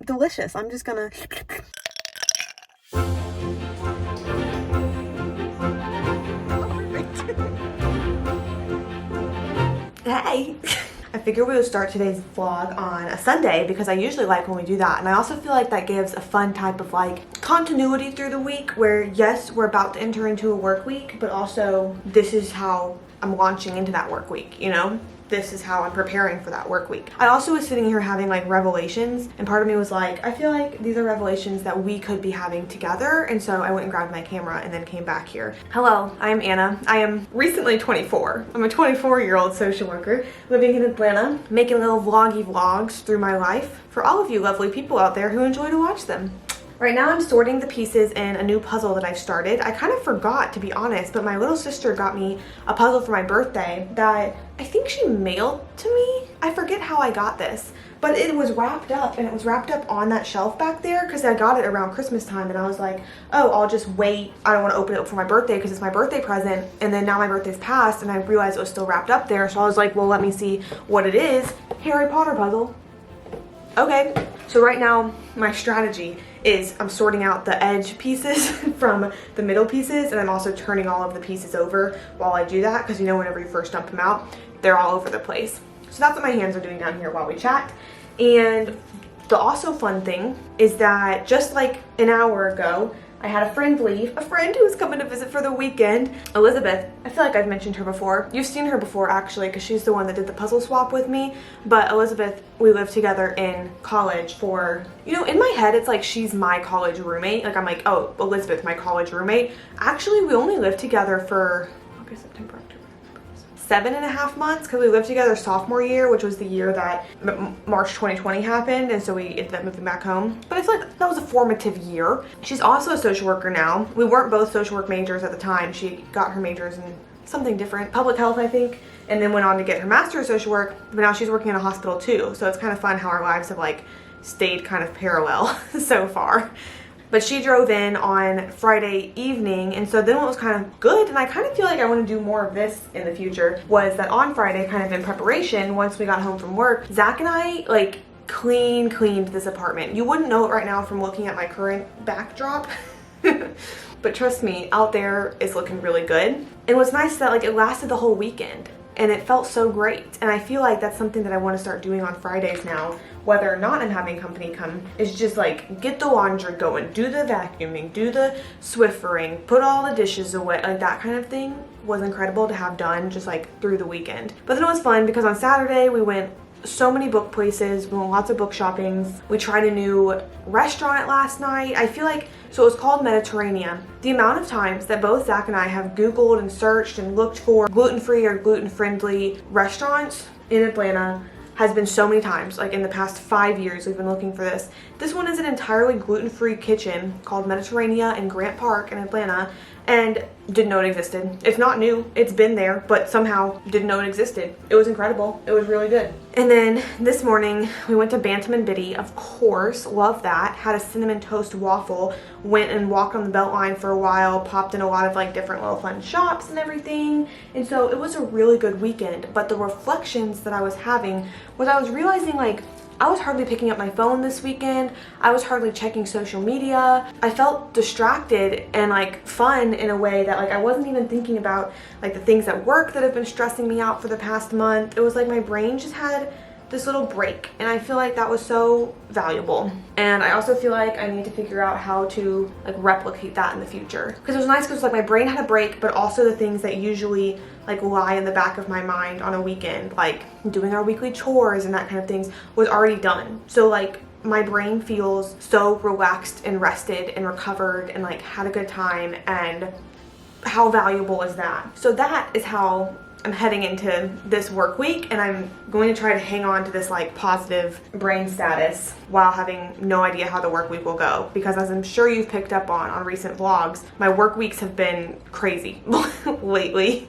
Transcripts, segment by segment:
delicious. I'm just gonna... Hey! I figured we would start today's vlog on a Sunday because I usually like when we do that, and I also feel like that gives a fun type of like continuity through the week where yes, we're about to enter into a work week, but also this is how I'm launching into that work week, you know? This is how I'm preparing for that work week. I also was sitting here having like revelations, and part of me was like, I feel like these are revelations that we could be having together, and so I went and grabbed my camera and then came back here. Hello, I am Anna. I am recently 24. I'm a 24-year-old social worker living in Atlanta, making little vloggy vlogs through my life for all of you lovely people out there who enjoy to watch them. Right now I'm sorting the pieces in a new puzzle that I've started. I kind of forgot, to be honest, but my little sister got me a puzzle for my birthday that I think she mailed to me. I forget how I got this, but it was wrapped up, and it was wrapped up on that shelf back there because I got it around Christmas time, and I was like, oh, I'll just wait. I don't want to open it up for my birthday because it's my birthday present, and then now my birthday's passed and I realized it was still wrapped up there, so I was like, well, let me see what it is. Harry Potter puzzle. Okay, so right now my strategy is I'm sorting out the edge pieces from the middle pieces, and I'm also turning all of the pieces over while I do that because, you know, whenever you first dump them out, they're all over the place. So that's what my hands are doing down here while we chat. And the also fun thing is that just like an hour ago, I had a friend leave, a friend who was coming to visit for the weekend, Elizabeth. I feel like I've mentioned her before. You've seen her before actually because she's the one that did the puzzle swap with me. But Elizabeth, we lived together in college for, you know, in my head it's like she's my college roommate. Like I'm like, oh, Elizabeth, my college roommate. Actually, we only lived together for August, September, October, 7.5 months because we lived together sophomore year, which was the year that March 2020 happened, and so we ended up moving back home. But I feel like that was a formative year. She's also a social worker now. We weren't both social work majors at the time. She got her majors in something different, public health, I think, and then went on to get her master's in social work, but now she's working in a hospital too. So it's kind of fun how our lives have like stayed kind of parallel so far. But she drove in on Friday evening, and so then what was kind of good, and I kind of feel like I want to do more of this in the future, was that on Friday, kind of in preparation, once we got home from work, Zach and I like cleaned this apartment. You wouldn't know it right now from looking at my current backdrop. But trust me, out there it's looking really good. And what's nice is that like it lasted the whole weekend, and it felt so great. And I feel like that's something that I want to start doing on Fridays now, whether or not I'm having company come, is just like get the laundry going, do the vacuuming, do the Swiffering, put all the dishes away, like that kind of thing was incredible to have done just like through the weekend. But then it was fun because on Saturday we went so many book places, we went lots of book shoppings. We tried a new restaurant last night. I feel like, so it was called Mediterranean. The amount of times that both Zach and I have Googled and searched and looked for gluten-free or gluten-friendly restaurants in Atlanta has been so many times. Like in the past 5 years we've been looking for this. This one is an entirely gluten-free kitchen called Mediterranean in Grant Park in Atlanta, and didn't know it existed. It's not new, it's been there, but somehow didn't know it existed. It was incredible, it was really good. And then this morning we went to Bantam and Biddy, of course, love that. Had a cinnamon toast waffle, went and walked on the Beltline for a while, popped in a lot of like different little fun shops and everything. And so it was a really good weekend, but the reflections that I was having was I was realizing like I was hardly picking up my phone this weekend. I was hardly checking social media. I felt distracted and like fun in a way that like I wasn't even thinking about like the things at work that have been stressing me out for the past month. It was like my brain just had this little break, and I feel like that was so valuable. And I also feel like I need to figure out how to like replicate that in the future, because it was nice because like my brain had a break, but also the things that usually like lie in the back of my mind on a weekend, like doing our weekly chores and that kind of things, was already done. So like my brain feels so relaxed and rested and recovered and like had a good time, and how valuable is that? So that is how I'm heading into this work week, and I'm going to try to hang on to this like positive brain status while having no idea how the work week will go, because as I'm sure you've picked up on recent vlogs, my work weeks have been crazy lately.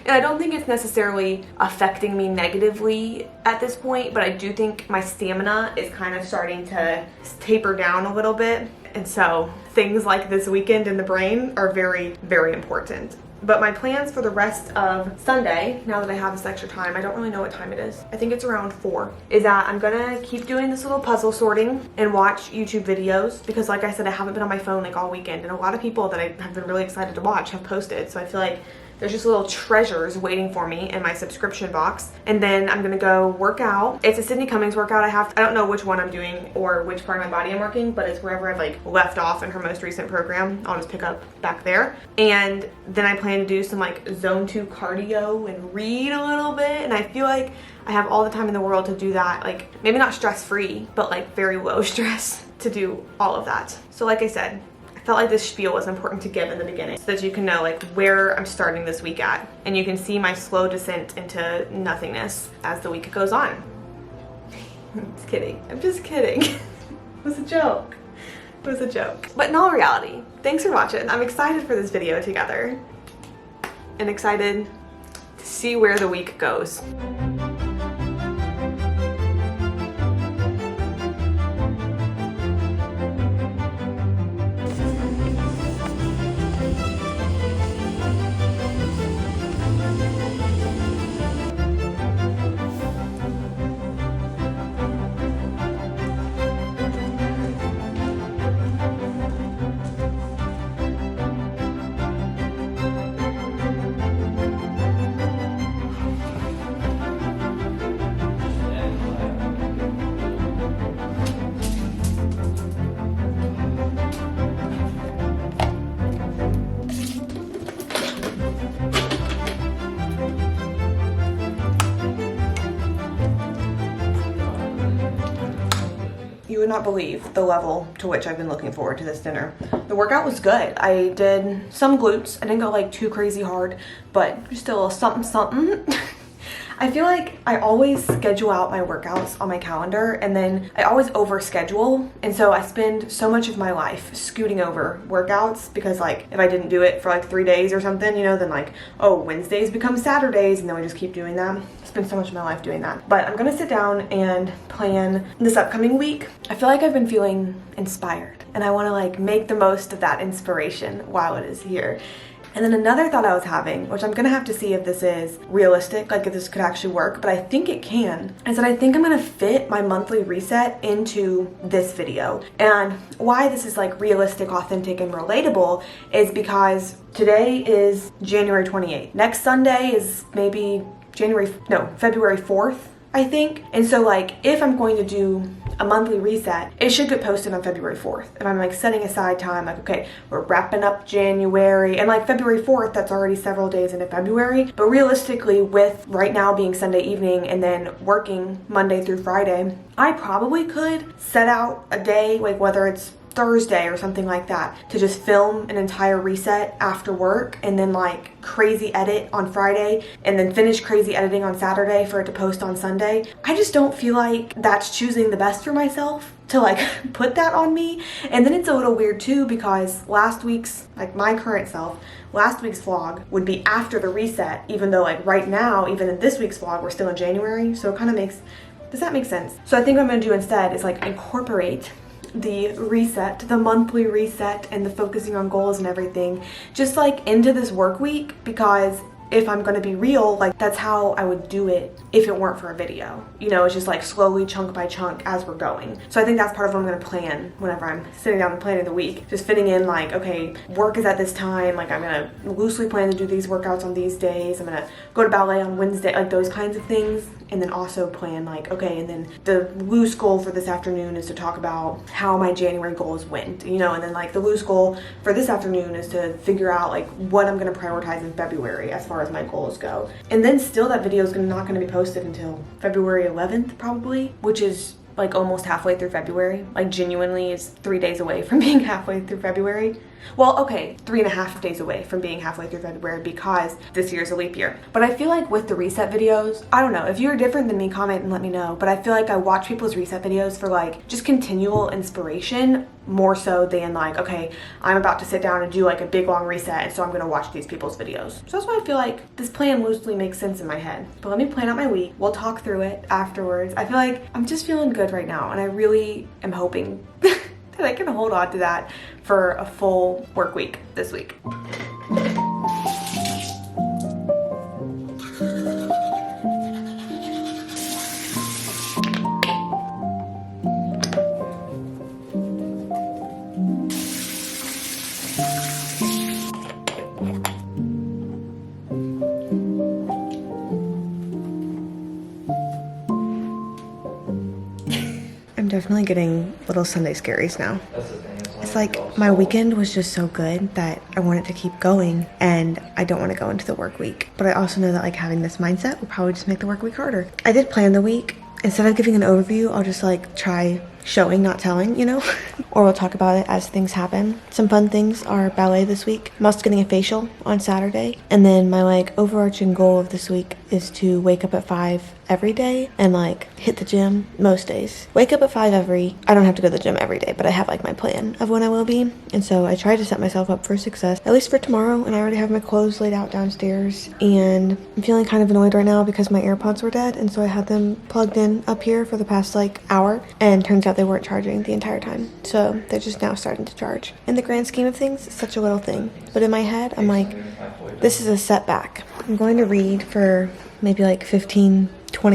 And I don't think it's necessarily affecting me negatively at this point, but I do think my stamina is kind of starting to taper down a little bit. And so things like this weekend in the brain are very, very important. But my plans for the rest of Sunday, now that I have this extra time, I don't really know what time it is. I think it's around 4, is that I'm gonna keep doing this little puzzle sorting and watch YouTube videos because like I said, I haven't been on my phone like all weekend, and a lot of people that I have been really excited to watch have posted, so I feel like there's just little treasures waiting for me in my subscription box. And then I'm gonna go work out. It's a Sydney Cummings workout. I don't know which one I'm doing or which part of my body I'm working, but it's wherever I've like left off in her most recent program. I'll just pick up back there. And then I plan to do some like zone 2 cardio and read a little bit. And I feel like I have all the time in the world to do that. Like maybe not stress-free, but like very low stress to do all of that. So like I said, I felt like this spiel was important to give in the beginning so that you can know like where I'm starting this week at, and you can see my slow descent into nothingness as the week goes on. I'm just kidding. I'm just kidding. It was a joke. It was a joke. But in all reality, thanks for watching. I'm excited for this video together and excited to see where the week goes. You would not believe the level to which I've been looking forward to this dinner. The workout was good. I did some glutes. I didn't go like too crazy hard, but just a little something something. I feel like I always schedule out my workouts on my calendar, and then I always overschedule, and so I spend so much of my life scooting over workouts because like if I didn't do it for like 3 days or something, you know, then like, oh, Wednesdays become Saturdays, and then we just keep doing that. I spend so much of my life doing that. But I'm gonna sit down and plan this upcoming week. I feel like I've been feeling inspired, and I want to like make the most of that inspiration while it is here. And then another thought I was having, which I'm gonna have to see if this is realistic, like if this could actually work, but I think it can, is that I think I'm gonna fit my monthly reset into this video. And why this is like realistic, authentic, and relatable is because today is January 28th. Next Sunday is maybe February 4th, I think. And so like if I'm going to do a monthly reset, it should get posted on February 4th. And I'm like setting aside time, like, okay, we're wrapping up January, and like February 4th, that's already several days into February. But realistically, with right now being Sunday evening and then working Monday through Friday, I probably could set out a day, like whether it's Thursday or something like that, to just film an entire reset after work, and then like crazy edit on Friday, and then finish crazy editing on Saturday for it to post on Sunday. I just don't feel like that's choosing the best for myself to like put that on me. And then it's a little weird too, because last week's, like my current self, last week's vlog would be after the reset, even though like right now, even in this week's vlog, we're still in January. So it kind of makes, does that make sense? So I think what I'm gonna do instead is like incorporate the reset, the monthly reset, and the focusing on goals and everything just like into this work week, because if I'm gonna be real, like that's how I would do it if it weren't for a video. You know, it's just like slowly, chunk by chunk as we're going. So I think that's part of what I'm gonna plan whenever I'm sitting down and planning the week. Just fitting in like, okay, work is at this time, like I'm gonna loosely plan to do these workouts on these days. I'm gonna go to ballet on Wednesday, like those kinds of things. And then also plan like, okay, and then the loose goal for this afternoon is to talk about how my January goals went, you know, and then like the loose goal for this afternoon is to figure out like what I'm gonna prioritize in February as far as my goals go. And then still that video is not gonna be posted until February 11th probably, which is like almost halfway through February. Like genuinely is 3 days away from being halfway through February. Well, okay, 3.5 days away from being halfway through February because this year's a leap year. But I feel like with the reset videos, I don't know, if you're different than me, comment and let me know. But I feel like I watch people's reset videos for like just continual inspiration more so than like, okay, I'm about to sit down and do like a big long reset, and so I'm gonna watch these people's videos. So that's why I feel like this plan loosely makes sense in my head. But let me plan out my week. We'll talk through it afterwards. I feel like I'm just feeling good right now, and I really am hoping that I can hold on to that for a full work week this week. definitely getting little Sunday scaries now. It's like my weekend was just so good that I want it to keep going, and I don't want to go into the work week. But I also know that like having this mindset will probably just make the work week harder. I did plan the week. Instead of giving an overview, I'll just like try showing, not telling, you know? Or we'll talk about it as things happen. Some fun things are ballet this week. I'm also getting a facial on Saturday. And then my like overarching goal of this week is to wake up at 5 every day and like hit the gym most days. Wake up at 5 I don't have to go to the gym every day, but I have like my plan of when I will be. And so I try to set myself up for success, at least for tomorrow. And I already have my clothes laid out downstairs. And I'm feeling kind of annoyed right now because my AirPods were dead. And so I had them plugged in up here for the past like hour. And turns out they weren't charging the entire time. So they're just now starting to charge. In the grand scheme of things, it's such a little thing. But in my head, I'm like, this is a setback. I'm going to read for maybe like 15-20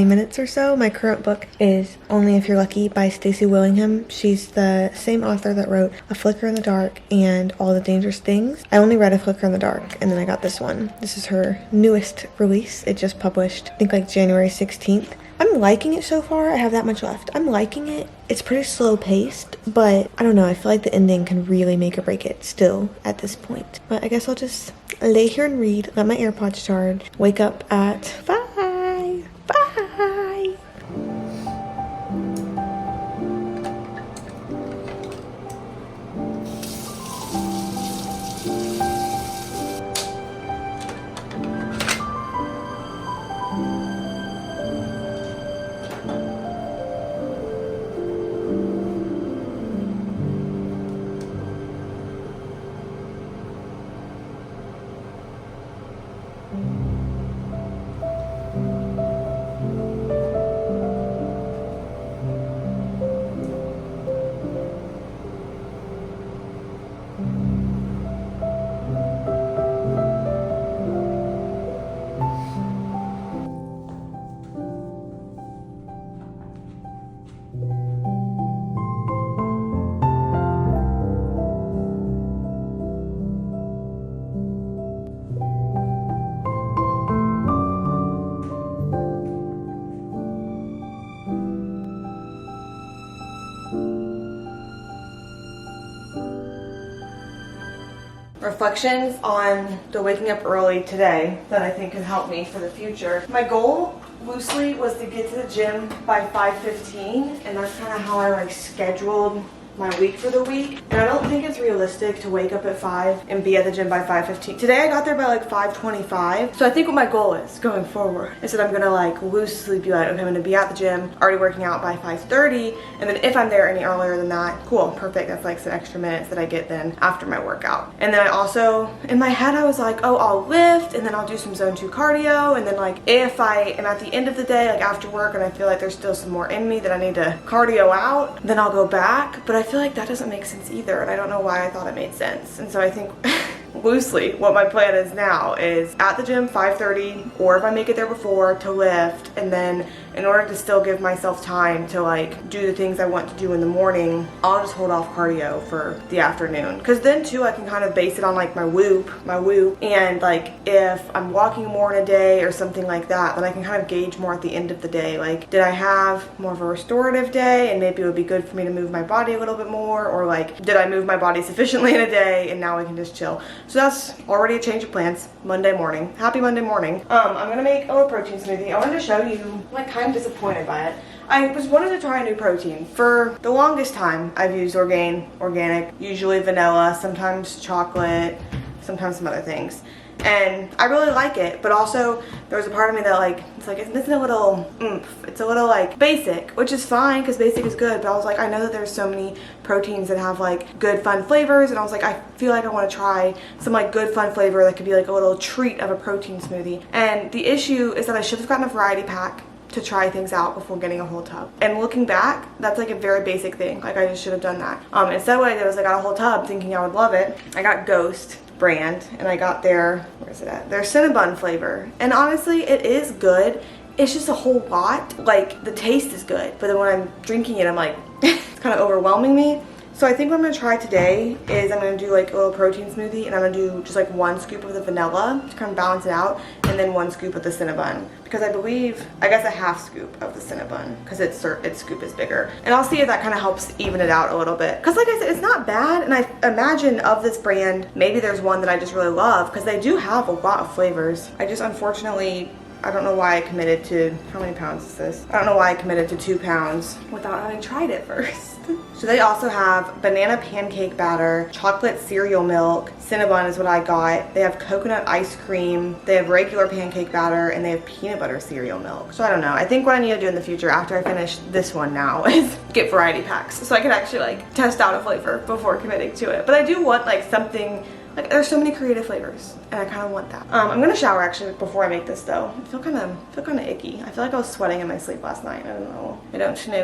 minutes or so. My current book is Only If You're Lucky by Stacey Willingham. She's the same author that wrote A Flicker in the Dark and All the Dangerous Things. I only read A Flicker in the Dark, and then I got this one. This is her newest release. It just published, I think like January 16th. I'm liking it so far. I have that much left. I'm liking it. It's pretty slow paced, but I don't know. I feel like the ending can really make or break it still at this point. But I guess I'll just lay here and read, let my AirPods charge, wake up at 5. Bye. Reflections on the waking up early today that I think can help me for the future. My goal loosely was to get to the gym by 5:15, and that's kind of how I like scheduled my week for the week. And I don't think it's realistic to wake up at 5 and be at the gym by 5:15. Today I got there by like 5:25. So I think what my goal is going forward is that I'm gonna like loosely be like, okay, I'm gonna be at the gym already working out by 5:30, and then if I'm there any earlier than that, cool, perfect. That's like some extra minutes that I get then after my workout. And then I also, in my head, I was like, oh, I'll lift and then I'll do some zone 2 cardio, and then like if I am at the end of the day, like after work, and I feel like there's still some more in me that I need to cardio out, then I'll go back. But I feel like that doesn't make sense either, and I don't know why I thought it made sense. And so I think loosely what my plan is now is at the gym 5:30, or if I make it there before, to lift, and then in order to still give myself time to like do the things I want to do in the morning, I'll just hold off cardio for the afternoon, because then too I can kind of base it on like my whoop, and like if I'm walking more in a day or something like that, then I can kind of gauge more at the end of the day, like did I have more of a restorative day and maybe it would be good for me to move my body a little bit more, or like did I move my body sufficiently in a day and now we can just chill. So that's already a change of plans. Monday morning. Happy Monday morning. I'm gonna make a low protein smoothie. I wanted to show you, I'm like kind of disappointed by it. I was wanting to try a new protein. For the longest time, I've used organic, usually vanilla, sometimes chocolate, sometimes some other things. And I really like it, but also there was a part of me that like, it's like, isn't a little oomph? It's a little like basic, which is fine because basic is good, but I was like, I know that there's so many proteins that have like good fun flavors, and I was like, I feel like I want to try some like good fun flavor that could be like a little treat of a protein smoothie. And the issue is that I should have gotten a variety pack to try things out before getting a whole tub. And looking back, that's like a very basic thing. Like I just should have done that. Instead what I did was I got a whole tub thinking I would love it. I got Ghost brand, and I got their, where's it at? Their Cinnabon flavor. And honestly, it is good. It's just a whole lot. Like the taste is good, but then when I'm drinking it, I'm like, it's kind of overwhelming me. So I think what I'm gonna try today is I'm gonna do like a little protein smoothie, and I'm gonna do just like 1 scoop of the vanilla to kind of balance it out, and then 1 scoop of the Cinnabon, because I believe, I guess a half scoop of the Cinnabon, because its scoop is bigger. And I'll see if that kind of helps even it out a little bit. Because like I said, it's not bad, and I imagine of this brand, maybe there's one that I just really love, because they do have a lot of flavors. I just unfortunately, I don't know why I committed to, how many pounds is this? I don't know why I committed to 2 pounds without having tried it first. So they also have banana pancake batter, chocolate cereal milk, Cinnabon is what I got. They have coconut ice cream, they have regular pancake batter, and they have peanut butter cereal milk. So I don't know. I think what I need to do in the future after I finish this one now is get variety packs so I can actually like test out a flavor before committing to it. But I do want like something, like there's so many creative flavors and I kind of want that. I'm gonna shower actually before I make this though. I feel kind of icky. I feel like I was sweating in my sleep last night. I don't know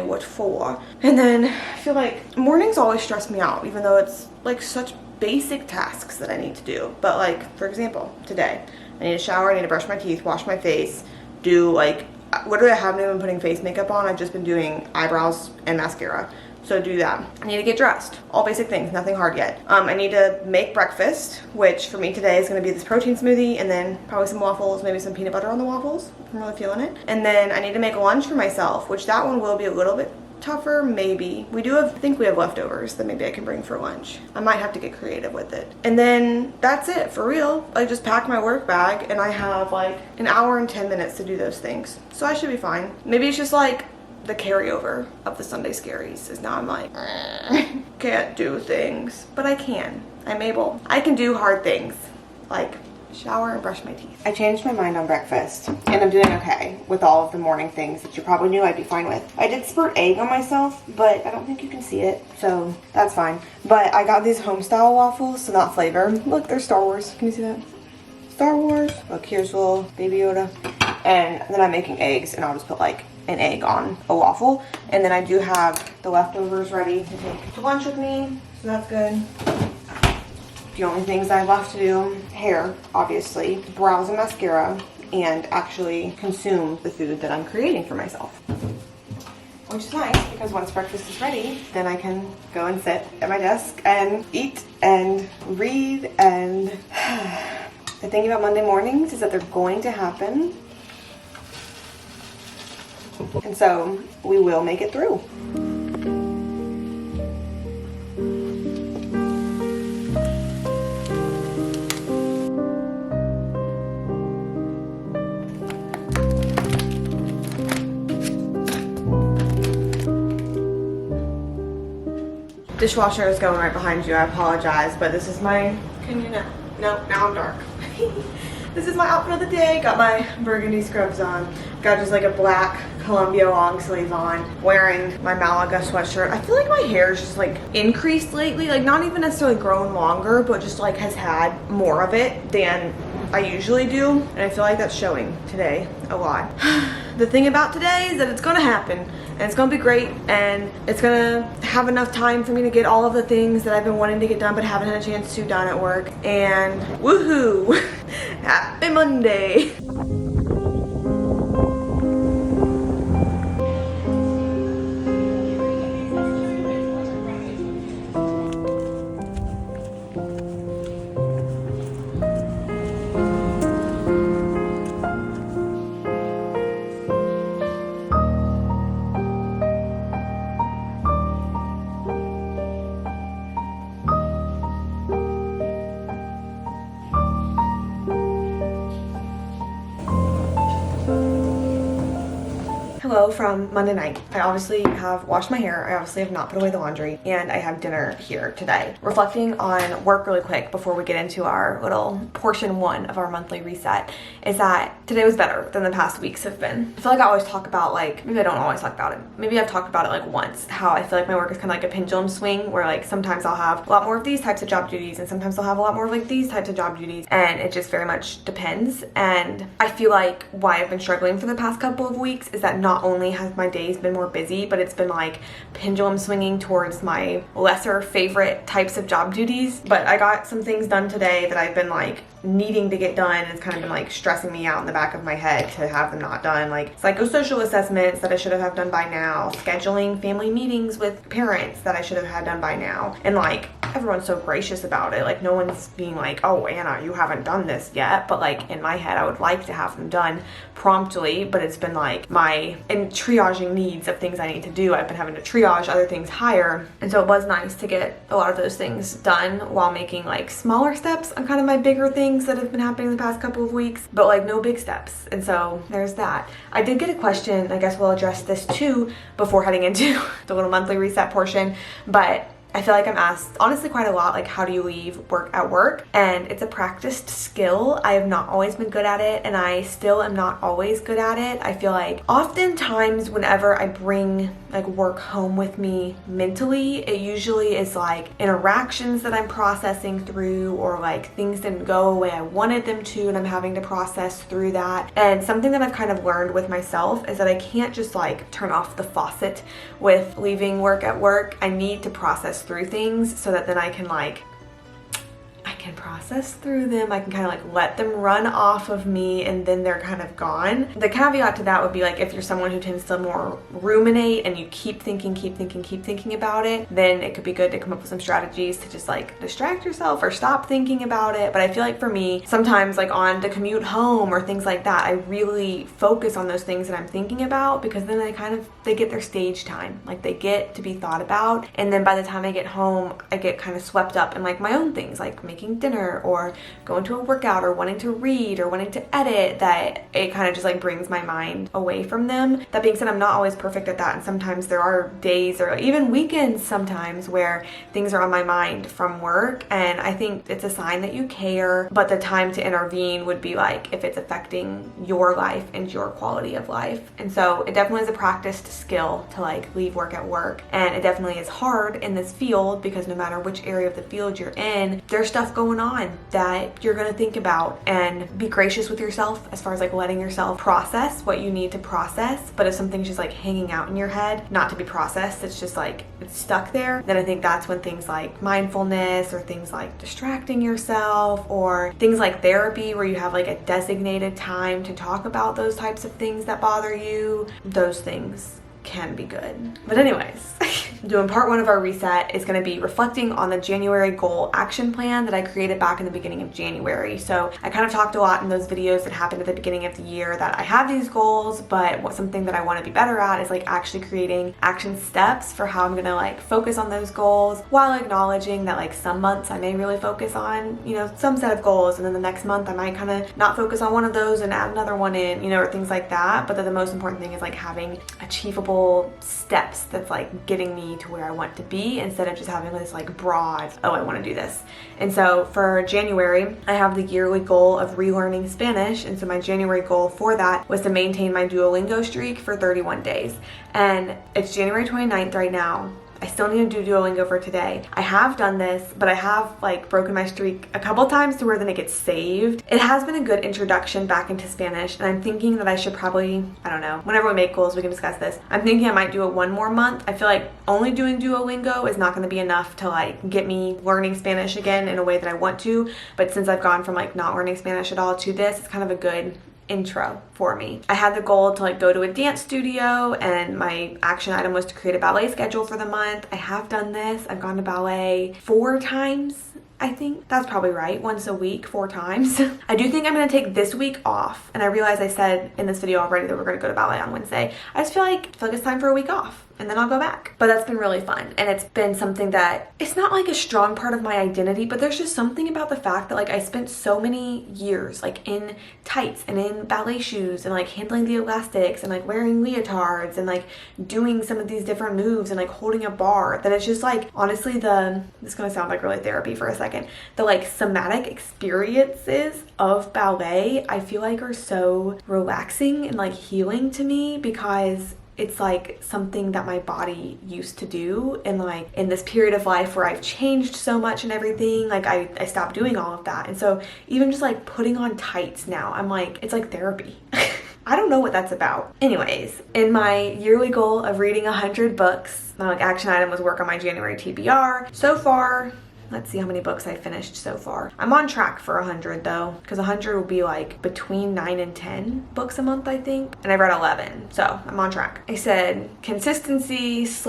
what for. And then I feel like mornings always stress me out, even though it's like such basic tasks that I need to do. But like, for example, today I need to shower, I need to brush my teeth, wash my face, do like, literally I haven't even been putting face makeup on. I've just been doing eyebrows and mascara. So do that. I need to get dressed. All basic things, nothing hard yet. I need to make breakfast, which for me today is gonna be this protein smoothie and then probably some waffles, maybe some peanut butter on the waffles, if I'm really feeling it. And then I need to make a lunch for myself, which that one will be a little bit tougher, maybe. We do have, I think we have leftovers that maybe I can bring for lunch. I might have to get creative with it. And then that's it, for real. I just packed my work bag and I have like an hour and 10 minutes to do those things. So I should be fine. Maybe it's just like the carryover of the Sunday scaries is now I'm like, can't do things, but I can. I'm able. I can do hard things like shower and brush my teeth. I changed my mind on breakfast and I'm doing okay with all of the morning things that you probably knew I'd be fine with. I did spurt egg on myself, but I don't think you can see it, so that's fine. But I got these home style waffles, so not flavor. Look, they're Star Wars. Can you see that? Star Wars. Look, here's a little Baby Yoda. And then I'm making eggs and I'll just put like an egg on a waffle. And then I do have the leftovers ready to take to lunch with me, so that's good. The only things I have left to do, hair, obviously, brows and mascara, and actually consume the food that I'm creating for myself. Which is nice, because once breakfast is ready, then I can go and sit at my desk and eat and read. And the thing about Monday mornings is that they're going to happen. And so we will make it through. Dishwasher is going right behind you. I apologize, but this is my, can you know? No, now I'm dark. This is my outfit of the day. Got my burgundy scrubs on. Got just like a black Columbia long sleeve on. Wearing my Malaga sweatshirt. I feel like my hair is just like increased lately. Like not even necessarily grown longer, but just like has had more of it than I usually do. And I feel like that's showing today a lot. The thing about today is that it's gonna happen. And it's gonna be great, and it's gonna have enough time for me to get all of the things that I've been wanting to get done but haven't had a chance to done at work. And woohoo! Happy Monday! Hello from Monday night. I obviously have washed my hair. I obviously have not put away the laundry, and I have dinner here today. Reflecting on work really quick before we get into our little portion 1 of our monthly reset is that today was better than the past weeks have been. I feel like I always talk about, like, maybe I don't always talk about it. Maybe I've talked about it like once, how I feel like my work is kind of like a pendulum swing where like sometimes I'll have a lot more of these types of job duties and sometimes I'll have a lot more of like these types of job duties, and it just very much depends. And I feel like why I've been struggling for the past couple of weeks is that not not only has my days been more busy, but it's been like pendulum swinging towards my lesser favorite types of job duties. But I got some things done today that I've been like needing to get done. It's kind of been like stressing me out in the back of my head to have them not done, like psychosocial assessments that I should have done by now, scheduling family meetings with parents that I should have had done by now. And like everyone's so gracious about it, like no one's being like, oh Anna, you haven't done this yet, but like in my head I would like to have them done promptly. But it's been like in triaging needs of things I need to do, I've been having to triage other things higher. And so it was nice to get a lot of those things done while making like smaller steps on kind of my bigger things that have been happening in the past couple of weeks, but like no big steps. And so there's that. I did get a question, I guess we'll address this too before heading into the little monthly reset portion, but I feel like I'm asked honestly quite a lot, like how do you leave work at work? And it's a practiced skill. I have not always been good at it, and I still am not always good at it. I feel like oftentimes whenever I bring like work home with me mentally, it usually is like interactions that I'm processing through, or like things didn't go the way I wanted them to and I'm having to process through that. And something that I've kind of learned with myself is that I can't just like turn off the faucet with leaving work at work. I need to process through things so that then I can process through them. I can kind of like let them run off of me and then they're kind of gone. The caveat to that would be like if you're someone who tends to more ruminate and you keep thinking about it, then it could be good to come up with some strategies to just like distract yourself or stop thinking about it. But I feel like for me, sometimes like on the commute home or things like that, I really focus on those things that I'm thinking about, because then they get their stage time, like they get to be thought about. And then by the time I get home, I get kind of swept up in like my own things, like making dinner or going to a workout or wanting to read or wanting to edit, that it kind of just like brings my mind away from them. That being said, I'm not always perfect at that, and sometimes there are days or even weekends sometimes where things are on my mind from work, and I think it's a sign that you care. But the time to intervene would be like if it's affecting your life and your quality of life. And so it definitely is a practiced skill to like leave work at work, and it definitely is hard in this field because no matter which area of the field you're in, there's stuff going on that you're going to think about. And be gracious with yourself as far as like letting yourself process what you need to process. But if something's just like hanging out in your head not to be processed, it's just like it's stuck there, then I think that's when things like mindfulness or things like distracting yourself or things like therapy where you have like a designated time to talk about those types of things that bother you, those things can be good. But anyways, doing part one of our reset is going to be reflecting on the January goal action plan that I created back in the beginning of January. So I kind of talked a lot in those videos that happened at the beginning of the year that I have these goals, but something that I want to be better at is like actually creating action steps for how I'm going to like focus on those goals, while acknowledging that like some months I may really focus on, some set of goals, and then the next month I might kind of not focus on one of those and add another one in, or things like that. But then the most important thing is like having achievable steps that's like getting me to where I want to be, instead of just having this like broad, oh, I want to do this. And so for January, I have the yearly goal of relearning Spanish. And so my January goal for that was to maintain my Duolingo streak for 31 days. And it's January 29th right now. I still need to do Duolingo for today. I have done this, but I have like broken my streak a couple times to where then it gets saved. It has been a good introduction back into Spanish, and I'm thinking that I should probably, I don't know, whenever we make goals, we can discuss this. I'm thinking I might do it one more month. I feel like only doing Duolingo is not going to be enough to like get me learning Spanish again in a way that I want to. But since I've gone from like not learning Spanish at all to this, it's kind of a good intro for me. I had the goal to like go to a dance studio, and my action item was to create a ballet schedule for the month. I have done this. I've gone to ballet 4 times. I think that's probably right. Once a week, 4 times. I do think I'm going to take this week off. And I realize I said in this video already that we're going to go to ballet on Wednesday. I just feel like it's time for a week off, and then I'll go back. But that's been really fun. And it's been something that it's not like a strong part of my identity, but there's just something about the fact that like I spent so many years like in tights and in ballet shoes and like handling the elastics and like wearing leotards and like doing some of these different moves and like holding a bar, that it's just like honestly this is going to sound like really therapy for a second, the like somatic experiences of ballet I feel like are so relaxing and like healing to me, because it's like something that my body used to do. And like in this period of life where I've changed so much and everything, like I stopped doing all of that. And so even just like putting on tights now, I'm like, it's like therapy. I don't know what that's about. Anyways, in my yearly goal of reading 100 books, my action item was work on my January TBR. So far, let's see how many books I finished so far. I'm on track for 100 though, because 100 will be like between 9 and 10 books a month, I think. And I read 11, so I'm on track. I said consistency /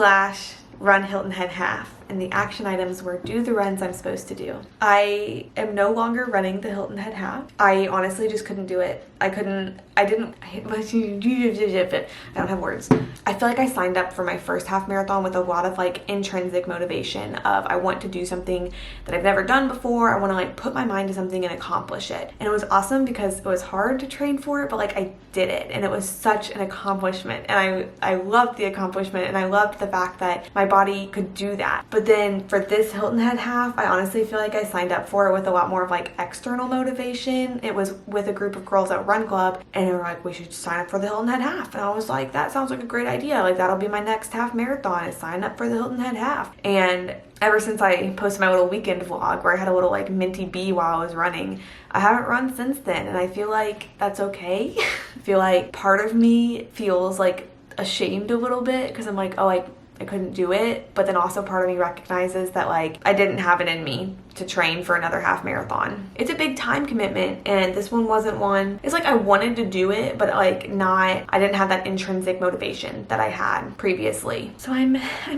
run Hilton Head half. And the action items were do the runs I'm supposed to do. I am no longer running the Hilton Head half. I honestly just couldn't do it. I don't have words. I feel like I signed up for my first half marathon with a lot of like intrinsic motivation of I want to do something that I've never done before. I want to like put my mind to something and accomplish it. And it was awesome because it was hard to train for it, but like I did it and it was such an accomplishment. And I loved the accomplishment and I loved the fact that my body could do that. But then for this Hilton Head half, I honestly feel like I signed up for it with a lot more of like external motivation. It was with a group of girls at Run Club and they were like, we should sign up for the Hilton Head half. And I was like, that sounds like a great idea. Like that'll be my next half marathon is sign up for the Hilton Head half. And ever since I posted my little weekend vlog where I had a little like minty bee while I was running, I haven't run since then. And I feel like that's okay. I feel like part of me feels like ashamed a little bit because I'm like, oh, I couldn't do it, but then also part of me recognizes that like I didn't have it in me to train for another half marathon. It's a big time commitment and this one wasn't one. It's like I wanted to do it, but like I didn't have that intrinsic motivation that I had previously. So I'm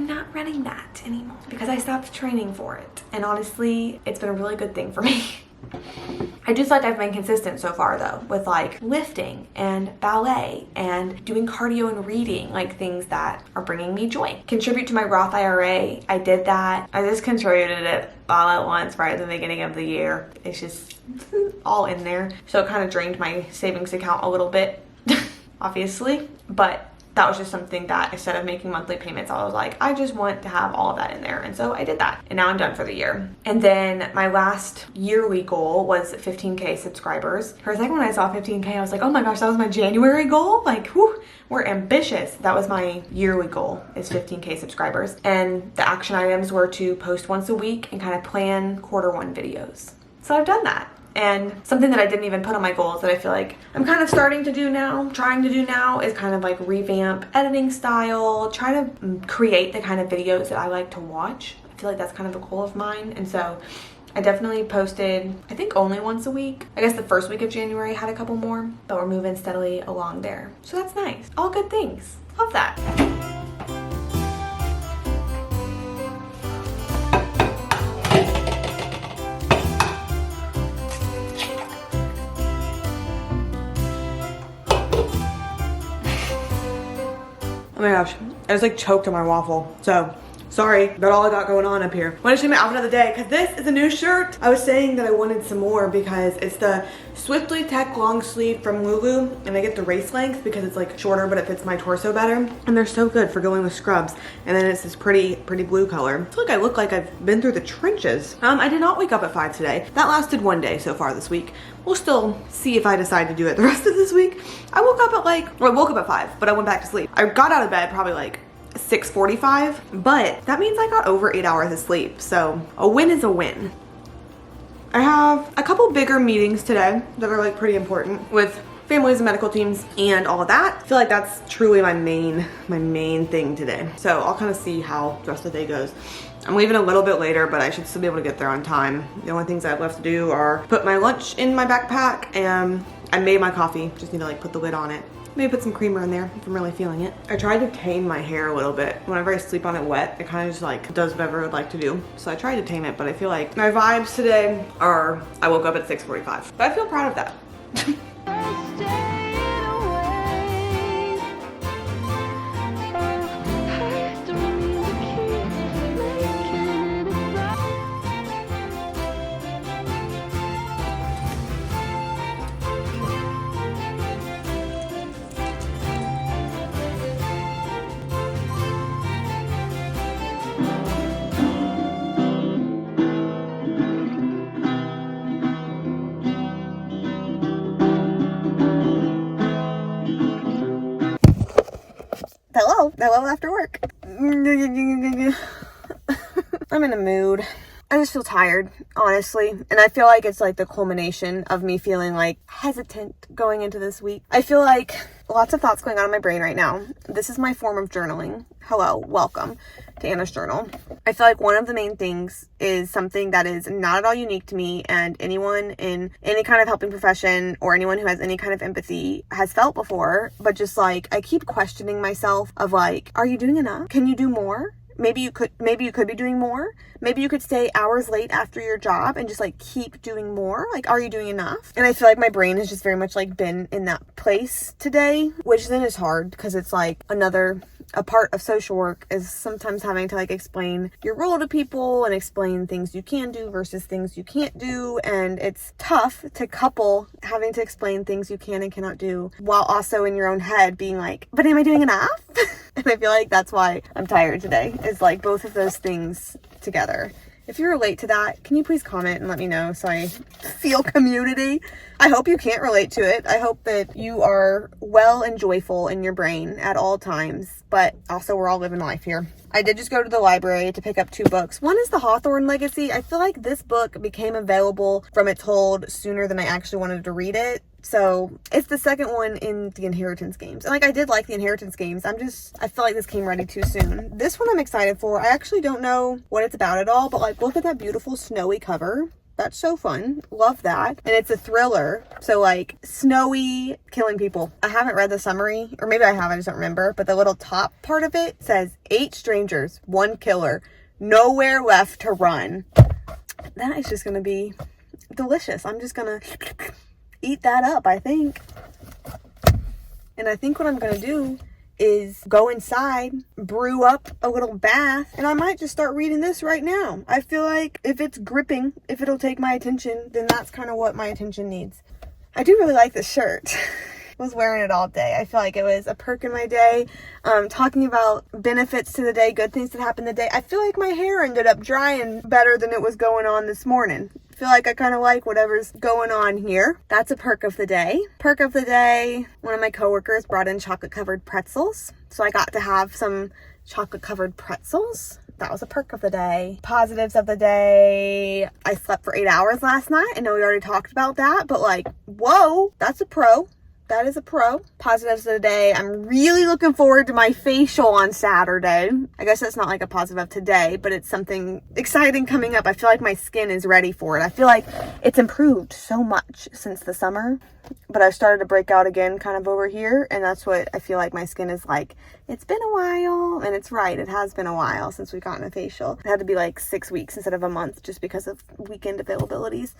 not running that anymore because I stopped training for it. And honestly, it's been a really good thing for me. I do feel like I've been consistent so far though with like lifting and ballet and doing cardio and reading, like things that are bringing me joy. Contribute to my Roth IRA. I did that. I just contributed it all at once right at the beginning of the year. It's just all in there. So it kind of drained my savings account a little bit, obviously, but that was just something that instead of making monthly payments, I was like, I just want to have all of that in there. And so I did that. And now I'm done for the year. And then my last yearly goal was 15K subscribers. For a second when I saw 15K, I was like, oh my gosh, that was my January goal? Like, whew, we're ambitious. That was my yearly goal is 15K subscribers. And the action items were to post once a week and kind of plan Q1 videos. So I've done that. And something that I didn't even put on my goals that I feel like I'm kind of trying to do now is kind of like revamp editing style, try to create the kind of videos that I like to watch. I feel like that's kind of a goal of mine. And so I definitely posted, I think only once a week. I guess the first week of January I had a couple more, but we're moving steadily along there. So that's nice. All good things. Love that. Oh my gosh, I just like choked on my waffle. So sorry about all I got going on up here. I want to show you my outfit of the day because this is a new shirt. I was saying that I wanted some more because it's the Swiftly Tech long sleeve from Lulu and I get the waist length because it's like shorter but it fits my torso better. And they're so good for going with scrubs. And then it's this pretty blue color. I feel like I look like I've been through the trenches. I did not wake up at 5 today. That lasted one day so far this week. We'll still see if I decide to do it the rest of this week. I woke up at 5, but I went back to sleep. I got out of bed probably like 6:45, but that means I got over 8 hours of sleep. So a win is a win. I have a couple bigger meetings today that are like pretty important with families and medical teams and all of that. I feel like that's truly my main thing today. So I'll kind of see how the rest of the day goes. I'm leaving a little bit later, but I should still be able to get there on time. The only things I have left to do are put my lunch in my backpack and I made my coffee. Just need to like put the lid on it. Maybe put some creamer in there if I'm really feeling it. I tried to tame my hair a little bit. Whenever I sleep on it wet, it kind of just like does whatever I'd like to do. So I tried to tame it, but I feel like my vibes today are I woke up at 6:45. But I feel proud of that. Hello after work. I'm in a mood. I just feel tired, honestly. And I feel like it's like the culmination of me feeling like hesitant going into this week. I feel like lots of thoughts going on in my brain right now. This is my form of journaling. Hello, welcome to Anna's Journal. I feel like one of the main things is something that is not at all unique to me, and anyone in any kind of helping profession or anyone who has any kind of empathy has felt before, but just like I keep questioning myself of like, are you doing enough? Can you do more? Maybe you could be doing more. Maybe you could stay hours late after your job and just like keep doing more. Like, are you doing enough? And I feel like my brain has just very much like been in that place today, which then is hard because it's like a part of social work is sometimes having to like explain your role to people and explain things you can do versus things you can't do. And it's tough to couple having to explain things you can and cannot do while also in your own head being like, but am I doing enough? And I feel like that's why I'm tired today, is like both of those things together. If you relate to that, can you please comment and let me know so I feel community? I hope you can't relate to it. I hope that you are well and joyful in your brain at all times, but also we're all living life here. I did just go to the library to pick up 2 books. One is The Hawthorne Legacy. I feel like this book became available from its hold sooner than I actually wanted to read it. So it's the second one in the Inheritance games. And like, I did like the Inheritance games. I feel like this came ready too soon. This one I'm excited for. I actually don't know what it's about at all, but like, look at that beautiful snowy cover. That's so fun. Love that. And it's a thriller. So like snowy, killing people. I haven't read the summary, or maybe I have, I just don't remember. But the little top part of it says 8 strangers, 1 killer, nowhere left to run. That is just going to be delicious. I'm just going to eat that up, I think. And I think what I'm going to do is go inside, brew up a little bath, and I might just start reading this right now. I feel like if it's gripping, if it'll take my attention, then that's kind of what my attention needs. I do really like this shirt. I was wearing it all day. I feel like it was a perk in my day. Talking about benefits to the day, good things that happened the day. I feel like my hair ended up drying better than it was going on this morning. I feel like I kind of like whatever's going on here. That's a perk of the day. Perk of the day, one of my coworkers brought in chocolate covered pretzels. So I got to have some chocolate covered pretzels. That was a perk of the day. Positives of the day. I slept for 8 hours last night. I know we already talked about that, but like, whoa, that's a pro. That is a pro. Positives of the day. I'm really looking forward to my facial on Saturday. I guess that's not like a positive of today, but it's something exciting coming up. I feel like my skin is ready for it. I feel like it's improved so much since the summer, but I've started to break out again kind of over here. And that's what I feel like my skin is like. It's been a while, and it's right. It has been a while since we've gotten a facial. It had to be like 6 weeks instead of a month just because of weekend availabilities.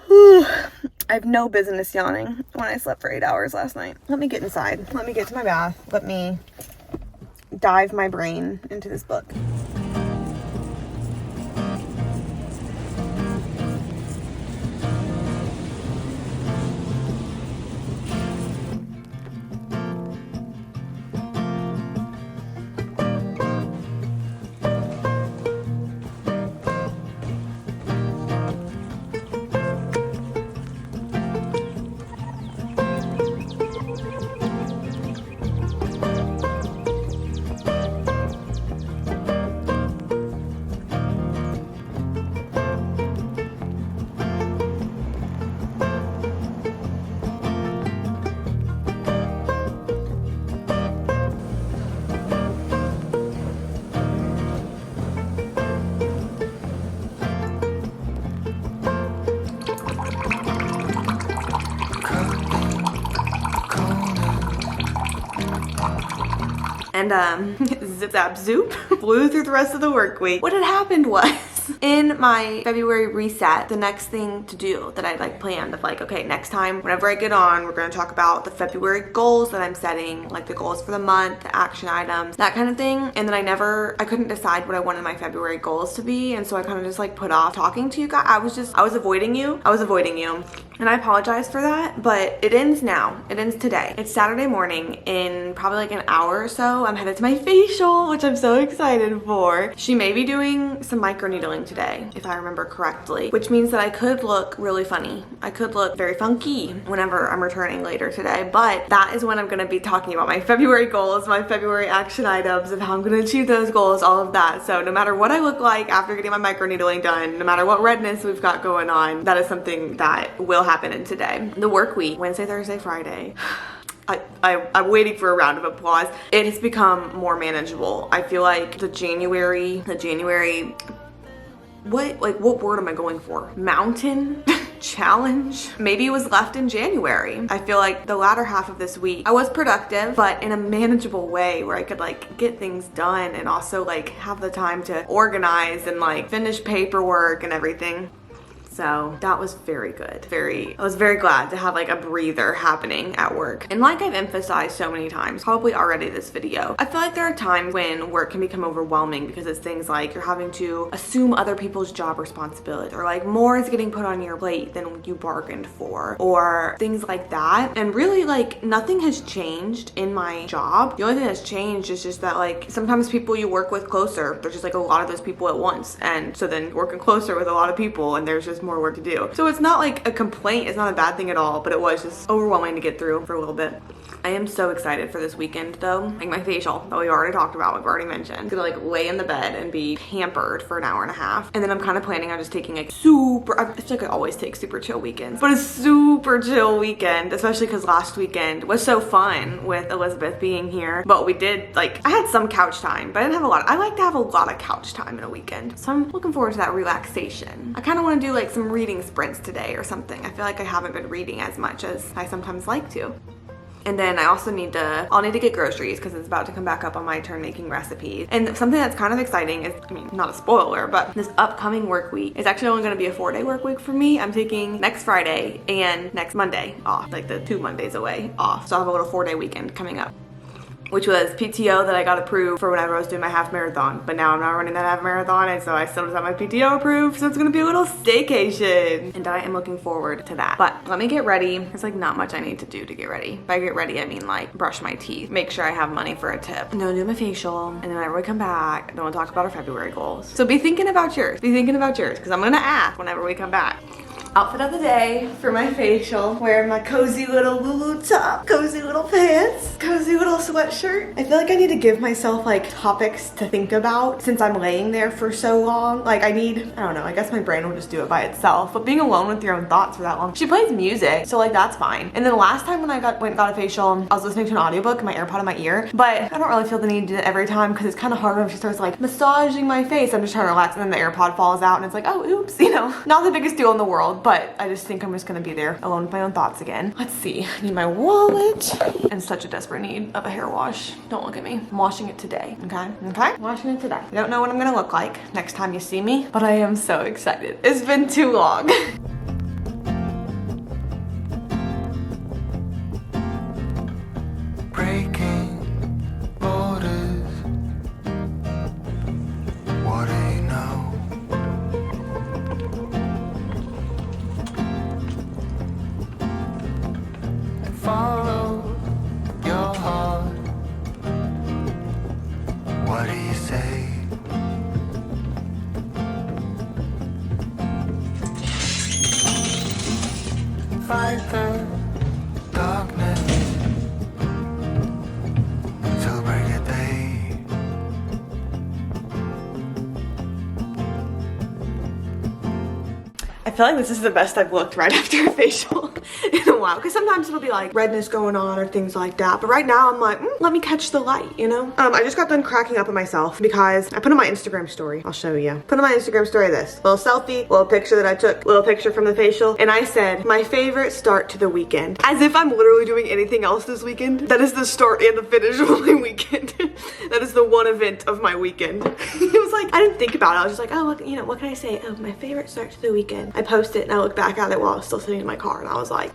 I have no business yawning when I slept for 8 hours last night. Let me get inside. Let me get to my bath. Let me dive my brain into this book. And zip zap zoop flew through the rest of the work week. What had happened was, in my February reset, the next thing to do that I like planned of like, okay, next time whenever I get on, we're going to talk about the February goals that I'm setting, like the goals for the month, the action items, that kind of thing. And then I couldn't decide what I wanted my February goals to be, and so I kind of just like put off talking to you guys. I was avoiding you. And I apologize for that, but it ends now. It ends today. It's Saturday morning. In probably like an hour or so, I'm headed to my facial. facial, which I'm so excited for. She may be doing some microneedling today, if I remember correctly, which means that I could look really funny. I could look very funky whenever I'm returning later today, but that is when I'm gonna be talking about my February goals, my February action items, of how I'm gonna achieve those goals, all of that. So no matter what I look like after getting my microneedling done, no matter what redness we've got going on, that is something that will happen in today. The work week, Wednesday, Thursday, Friday. I'm waiting for a round of applause. It has become more manageable. I feel like the January, what word am I going for? Mountain challenge? Maybe it was left in January. I feel like the latter half of this week, I was productive, but in a manageable way where I could like get things done and also like have the time to organize and like finish paperwork and everything. So that was very good. I was very glad to have like a breather happening at work. And like I've emphasized so many times, probably already this video, I feel like there are times when work can become overwhelming because it's things like you're having to assume other people's job responsibilities, or like more is getting put on your plate than you bargained for, or things like that. And really like nothing has changed in my job. The only thing that's changed is just that like sometimes people you work with closer, there's just like a lot of those people at once. And so then you're working closer with a lot of people and there's just more work to do. So it's not like a complaint, it's not a bad thing at all, but it was just overwhelming to get through for a little bit. I am so excited for this weekend though. Like my facial that we already talked about, we've already mentioned. I'm gonna like lay in the bed and be pampered for an hour and a half. And then I'm kind of planning on just taking like I feel like I always take super chill weekends, but a super chill weekend, especially because last weekend was so fun with Elizabeth being here. But we did like, I had some couch time, but I didn't have a lot. I like to have a lot of couch time in a weekend. So I'm looking forward to that relaxation. I kind of want to do like some reading sprints today or something. I feel like I haven't been reading as much as I sometimes like to. And then I also I'll need to get groceries because it's about to come back up on my turn making recipes. And something that's kind of exciting is, I mean, not a spoiler, but this upcoming work week is actually only gonna be a 4-day work week for me. I'm taking next Friday and next Monday off, like the 2 Mondays away off. So I'll have a little 4-day weekend coming up, which was PTO that I got approved for whenever I was doing my half marathon. But now I'm not running that half marathon, and so I still just have my PTO approved, so it's gonna be a little staycation. And I am looking forward to that. But let me get ready. There's like not much I need to do to get ready. By get ready, I mean like brush my teeth, make sure I have money for a tip, and then I'll do my facial, and then whenever we come back, then we'll talk about our February goals. So be thinking about yours, because I'm gonna ask whenever we come back. Outfit of the day for my facial. Wearing my cozy little Lulu top, cozy little pants, cozy little sweatshirt. I feel like I need to give myself like topics to think about since I'm laying there for so long. Like I don't know, I guess my brain will just do it by itself. But being alone with your own thoughts for that long. She plays music, so like that's fine. And then last time when I went and got a facial, I was listening to an audiobook in my AirPod in my ear. But I don't really feel the need to do it every time because it's kind of hard when she starts like massaging my face. I'm just trying to relax and then the AirPod falls out and it's like, oh, oops, you know. Not the biggest deal in the world. But I just think I'm just gonna be there alone with my own thoughts again. Let's see, I need my wallet and such a desperate need of a hair wash. Don't look at me. I'm washing it today, okay? Okay, washing it today. I don't know what I'm gonna look like next time you see me, but I am so excited. It's been too long. Breaking borders. What do you know? Follow your heart. What do you say? Fight the darkness till break of day. I feel like this is the best I've looked right after a facial in a while, because sometimes it'll be like redness going on or things like that, but right now I'm like, let me catch the light, you know? I just got done cracking up on myself because I put on my Instagram story. I'll show you. Put on my Instagram story this little selfie, little picture that I took, little picture from the facial, and I said my favorite start to the weekend, as if I'm literally doing anything else this weekend. That is the start and the finish of my weekend. That is the one event of my weekend. It was like, I didn't think about it. I was just like, oh, look, you know, what can I say? Oh, my favorite start to the weekend. I posted it and I looked back at it while I was still sitting in my car and I was like,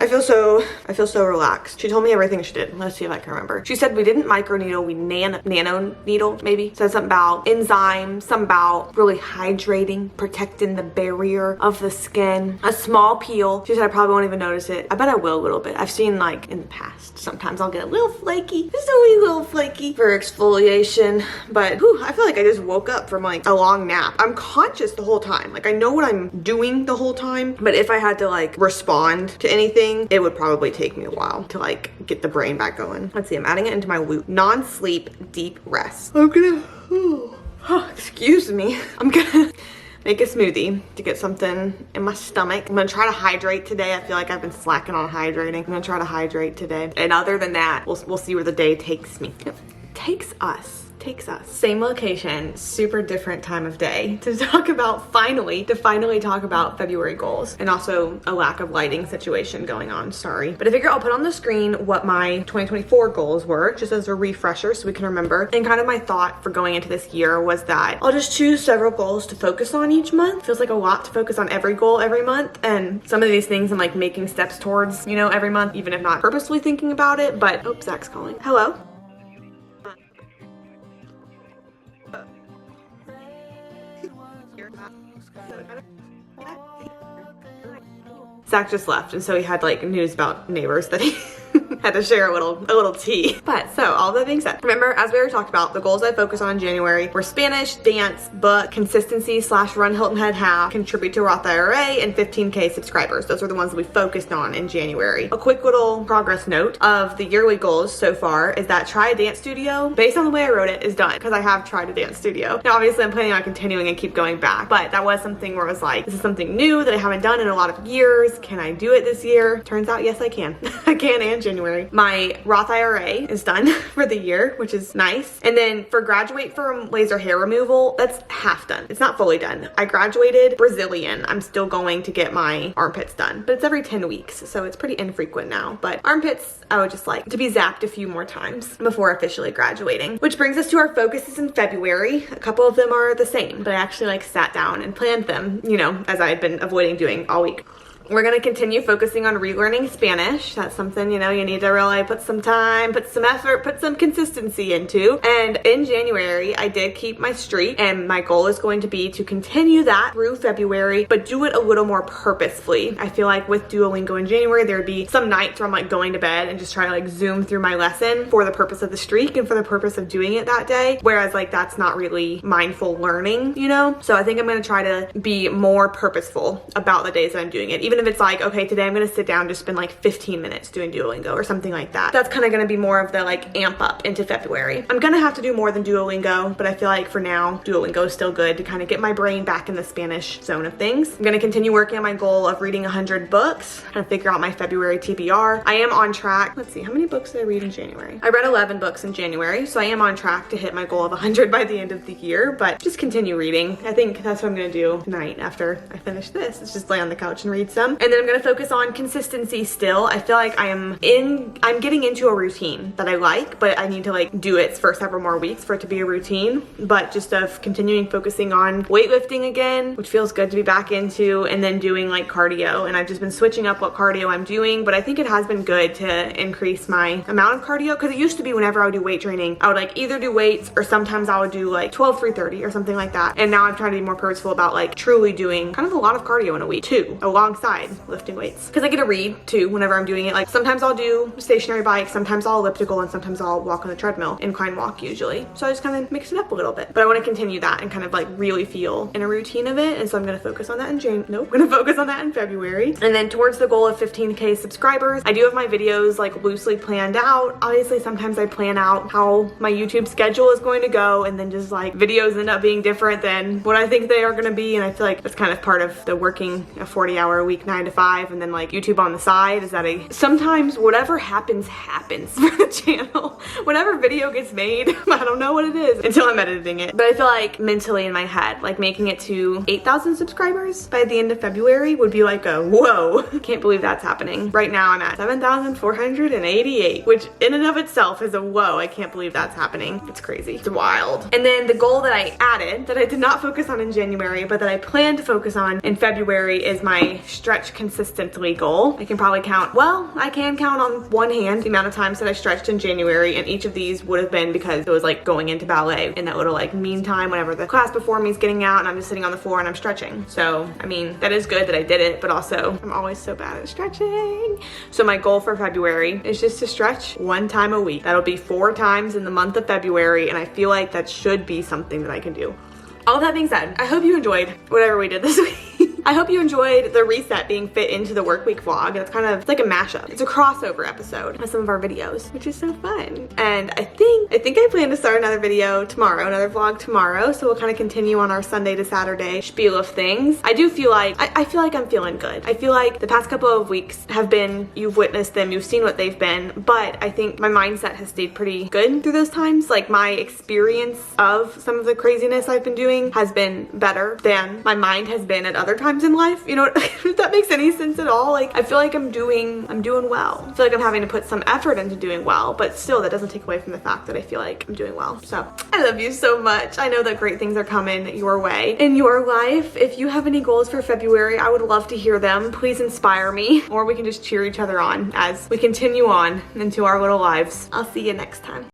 I feel so relaxed. She told me everything she did. Let's see if I can remember. She said we didn't microneedle, we nano needle, maybe. Said something about enzymes, something about really hydrating, protecting the barrier of the skin. A small peel. She said I probably won't even notice it. I bet I will a little bit. I've seen like in the past, sometimes I'll get a little flaky, just a wee little flaky for exfoliation. But whew, I feel like I just woke up from like a long nap. I'm conscious the whole time. Like I know what I'm doing the whole time, but if I had to like respond to anything, it would probably take me a while to like get the brain back going. Let's see, I'm adding it into my Whoop. Non-sleep deep rest. I'm gonna, excuse me. I'm gonna make a smoothie to get something in my stomach. I'm gonna try to hydrate today. I feel like I've been slacking on hydrating. I'm gonna try to hydrate today. And other than that, we'll see where the day takes me. Takes us. Same location, super different time of day to talk about finally talk about February goals, and also a lack of lighting situation going on, sorry. But I figure I'll put on the screen what my 2024 goals were, just as a refresher so we can remember. And kind of my thought for going into this year was that I'll just choose several goals to focus on each month. Feels like a lot to focus on every goal every month, and some of these things I'm like making steps towards, you know, every month, even if not purposefully thinking about it. But oh, Zach's calling. Hello. Zach just left, and so he had like news about neighbors that he had to share a little tea. But so all that being said, remember, as we already talked about, the goals I focus on in January were Spanish, dance, book, consistency / run Hilton Head half, contribute to a Roth IRA, and 15K subscribers. Those are the ones that we focused on in January. A quick little progress note of the yearly goals so far is that try a dance studio, based on the way I wrote it, is done, because I have tried a dance studio. Now obviously I'm planning on continuing and keep going back, but that was something where I was like, this is something new that I haven't done in a lot of years. Can I do it this year? Turns out, yes, I can. I can in January. My Roth IRA is done for the year, which is nice. And then for graduate from laser hair removal, that's half done. It's not fully done. I graduated Brazilian. I'm still going to get my armpits done, but it's every 10 weeks, so it's pretty infrequent now. But armpits, I would just like to be zapped a few more times before officially graduating. Which brings us to our focuses in February. A couple of them are the same, but I actually like sat down and planned them, you know, as I had been avoiding doing all week. We're gonna continue focusing on relearning Spanish. That's something, you know, you need to really put some time, put some effort, put some consistency into. And in January, I did keep my streak, and my goal is going to be to continue that through February, but do it a little more purposefully. I feel like with Duolingo in January, there'd be some nights where I'm like going to bed and just trying to like zoom through my lesson for the purpose of the streak and for the purpose of doing it that day. Whereas like that's not really mindful learning, you know? So I think I'm gonna try to be more purposeful about the days that I'm doing it. Even if it's like, okay, today I'm gonna sit down, just spend like 15 minutes doing Duolingo or something like that. That's kind of gonna be more of the like amp up into February. I'm gonna have to do more than Duolingo, but I feel like for now, Duolingo is still good to kind of get my brain back in the Spanish zone of things. I'm gonna continue working on my goal of reading 100 books, kind of figure out my February TBR. I am on track. Let's see, how many books did I read in January? I read 11 books in January, so I am on track to hit my goal of 100 by the end of the year, but just continue reading. I think that's what I'm gonna do tonight after I finish this. Is just lay on the couch and read some. And then I'm gonna focus on consistency still. I feel like I'm getting into a routine that I like, but I need to like do it for several more weeks for it to be a routine. But just of continuing focusing on weightlifting again, which feels good to be back into, and then doing like cardio. And I've just been switching up what cardio I'm doing, but I think it has been good to increase my amount of cardio, because it used to be whenever I would do weight training, I would like either do weights or sometimes I would do like 12 330 or something like that. And now I'm trying to be more purposeful about like truly doing kind of a lot of cardio in a week too, alongside lifting weights, because I get to read too whenever I'm doing it. Like sometimes I'll do stationary bike, sometimes I'll elliptical, and sometimes I'll walk on the treadmill, incline walk usually. So I just kind of mix it up a little bit, but I want to continue that and kind of like really feel in a routine of it. And so I'm going to focus on that in I'm going to focus on that in February. And then towards the goal of 15K subscribers, I do have my videos like loosely planned out. Obviously sometimes I plan out how my YouTube schedule is going to go, and then just like videos end up being different than what I think they are going to be. And I feel like that's kind of part of the working a 40-hour a week 9 to 5 and then like YouTube on the side, is that sometimes whatever happens for the channel. Whatever video gets made, I don't know what it is until I'm editing it. But I feel like mentally in my head, like making it to 8,000 subscribers by the end of February would be like a whoa. Can't believe that's happening. Right now I'm at 7,488, which in and of itself is a whoa. I can't believe that's happening. It's crazy. It's wild. And then the goal that I added that I did not focus on in January, but that I plan to focus on in February is my stretch consistently goal. I can probably count, well, I can count on one hand the amount of times that I stretched in January, and each of these would have been because it was like going into ballet in that little like meantime whenever the class before me is getting out and I'm just sitting on the floor and I'm stretching. So, I mean, that is good that I did it, but also I'm always so bad at stretching. So my goal for February is just to stretch 1 time a week. That'll be 4 times in the month of February, and I feel like that should be something that I can do. All of that being said, I hope you enjoyed whatever we did this week. I hope you enjoyed the reset being fit into the work week vlog. It's kind of, it's like a mashup. It's a crossover episode of some of our videos, which is so fun. And I think I plan to start another video tomorrow, another vlog tomorrow. So we'll kind of continue on our Sunday to Saturday spiel of things. I do feel like, I feel like I'm feeling good. I feel like the past couple of weeks have been, you've witnessed them, you've seen what they've been, but I think my mindset has stayed pretty good through those times. Like my experience of some of the craziness I've been doing has been better than my mind has been at other times in life, you know, if that makes any sense at all. Like I feel like I'm doing well. I feel like I'm having to put some effort into doing well, but still that doesn't take away from the fact that I feel like I'm doing well. So I love you so much. I know that great things are coming your way in your life. If you have any goals for February, I would love to hear them. Please inspire me, or we can just cheer each other on as we continue on into our little lives. I'll see you next time.